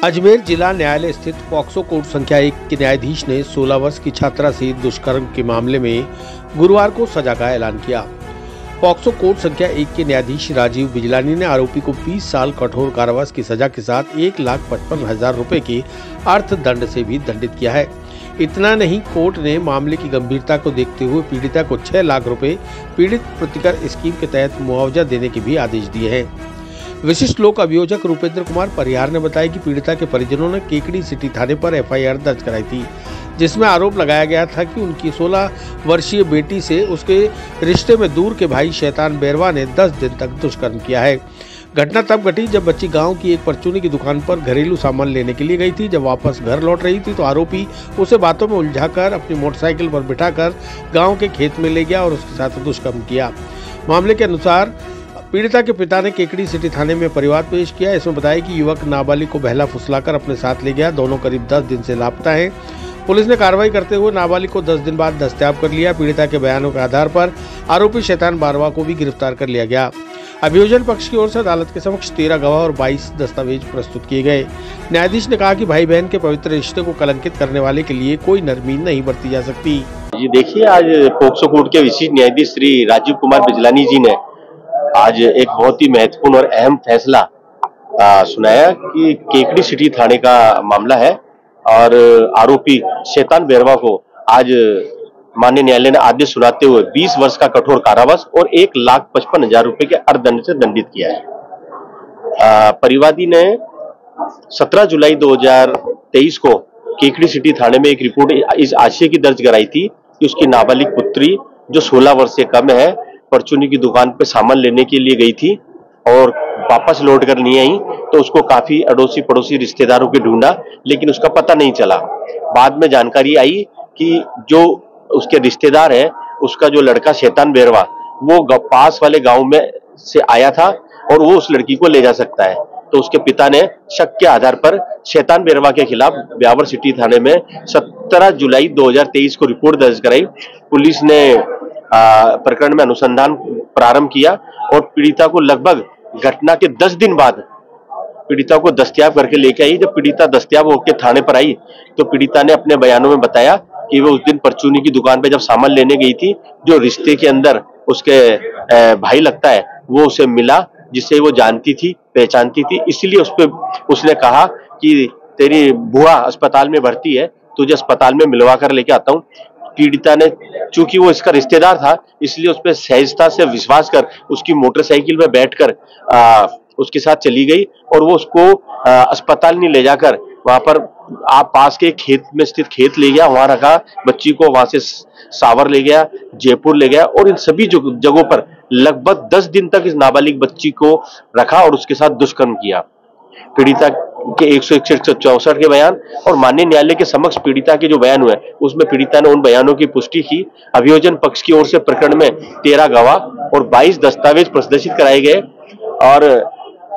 अजमेर जिला न्यायालय स्थित पॉक्सो कोर्ट संख्या 1 के न्यायाधीश ने 16 वर्ष की छात्रा से दुष्कर्म के मामले में गुरुवार को सजा का ऐलान किया। पॉक्सो कोर्ट संख्या 1 के न्यायाधीश राजीव बिजलानी ने आरोपी को 20 साल कठोर कारावास की सजा के साथ 1,55,000 रुपए के अर्थदंड से भी दंडित किया है। इतना नहीं, कोर्ट ने मामले की गंभीरता को देखते हुए पीड़िता को 6 लाख रुपए पीड़ित प्रतिकर स्कीम के तहत मुआवजा देने के भी आदेश दिए हैं। विशिष्ट लोक अभियोजक रूपेंद्र कुमार परिहार ने बताया कि पीड़िता के परिजनों ने केकड़ी सिटी थाने पर एफआईआर दर्ज कराई थी, जिसमें आरोप लगाया गया था कि उनकी 16 वर्षीय बेटी से उसके रिश्ते में दूर के भाई शैतान बैरवा ने 10 दिन तक दुष्कर्म किया है। घटना तब घटी जब बच्ची गांव की एक परचूनी की दुकान पर घरेलू सामान लेने के लिए गई थी। जब वापस घर लौट रही थी तो आरोपी उसे बातों में उलझाकर अपनी मोटरसाइकिल पर बिठाकर गांव के खेत में ले गया और उसके साथ दुष्कर्म किया। मामले के अनुसार पीड़िता के पिता ने केकड़ी सिटी थाने में परिवाद पेश किया। इसमें बताया कि युवक नाबालिग को बहला फुसलाकर अपने साथ ले गया। दोनों करीब 10 दिन से लापता हैं। पुलिस ने कार्रवाई करते हुए नाबालिग को 10 दिन बाद दस्तयाब कर लिया। पीड़िता के बयानों के आधार पर आरोपी शैतान बारवा को भी गिरफ्तार कर लिया गया। अभियोजन पक्ष की ओर से अदालत के समक्ष 13 गवाह और 22 दस्तावेज प्रस्तुत किए गए। न्यायाधीश ने कहा कि भाई बहन के पवित्र रिश्ते को कलंकित करने वाले के लिए कोई नरमी नहीं बरती जा सकती। जी देखिए, आज पॉक्सो कोर्ट के विशिष्ट न्यायाधीश श्री राजीव कुमार बिजलानी जी ने आज एक बहुत ही महत्वपूर्ण और अहम फैसला सुनाया कि केकड़ी सिटी थाने का मामला है और आरोपी शैतान बैरवा को आज माननीय न्यायालय ने आदेश सुनाते हुए 20 वर्ष का कठोर कारावास और 1,55,000 रुपए के अर्थदंड से दंडित किया है। परिवादी ने 17 जुलाई 2023 को केकड़ी सिटी थाने में एक रिपोर्ट इस आशय की दर्ज कराई थी कि उसकी नाबालिग पुत्री जो 16 वर्ष से कम है परचूनी की दुकान पे सामान लेने के लिए गई थी और वापस लौट कर नहीं आई, तो उसको काफी अड़ोसी पड़ोसी रिश्तेदारों के ढूंढा लेकिन उसका पता नहीं चला। बाद में जानकारी आई कि जो उसके रिश्तेदार है, उसका जो लड़का शैतान बैरवा वो पास वाले गांव में से आया था और वो उस लड़की को ले जा सकता है। तो उसके पिता ने शक के आधार पर शैतान बैरवा के खिलाफ ब्यावर सिटी थाने में 17 जुलाई 2023 को रिपोर्ट दर्ज कराई। पुलिस ने प्रकरण में अनुसंधान प्रारंभ किया और पीड़िता को लगभग घटना के 10 दिन बाद पीड़िता को दस्तयाब करके लेके आई। जब पीड़िता दस्तयाब होकर थाने पर आई तो पीड़िता ने अपने बयानों में बताया कि वो उस दिन परचूनी की दुकान पे जब सामान लेने गई थी, जो रिश्ते के अंदर उसके भाई लगता है वो उसे मिला, जिसे वो जानती थी, पहचानती थी। इसलिए उसने कहा कि तेरी बुआ अस्पताल में भर्ती है, तुझे अस्पताल में मिलवा कर लेके आता हूँ। पीड़िता ने, चूंकि वो इसका रिश्तेदार था, इसलिए उस पर सहजता से विश्वास कर उसकी मोटरसाइकिल में बैठकर उसके साथ चली गई और वो उसको अस्पताल नहीं ले जाकर वहां पर पास के खेत में स्थित खेत ले गया, वहां रखा। बच्ची को वहां से सावर ले गया, जयपुर ले गया और इन सभी जगहों पर लगभग 10 दिन तक इस नाबालिग बच्ची को रखा और उसके साथ दुष्कर्म किया। पीड़िता के 161-164 के बयान और माननीय न्यायालय के समक्ष पीड़िता के जो बयान हुए उसमें पीड़िता ने उन बयानों की पुष्टि की। अभियोजन पक्ष की ओर से प्रकरण में 13 गवाह और 22 दस्तावेज प्रदर्शित कराए गए और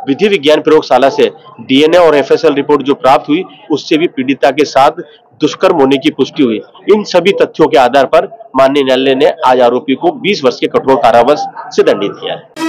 विधि विज्ञान प्रयोगशाला से डीएनए और एफएसएल रिपोर्ट जो प्राप्त हुई उससे भी पीड़िता के साथ दुष्कर्म होने की पुष्टि हुई। इन सभी तथ्यों के आधार पर माननीय न्यायालय ने आज आरोपी को 20 वर्ष के कठोर कारावास से दंडित किया है।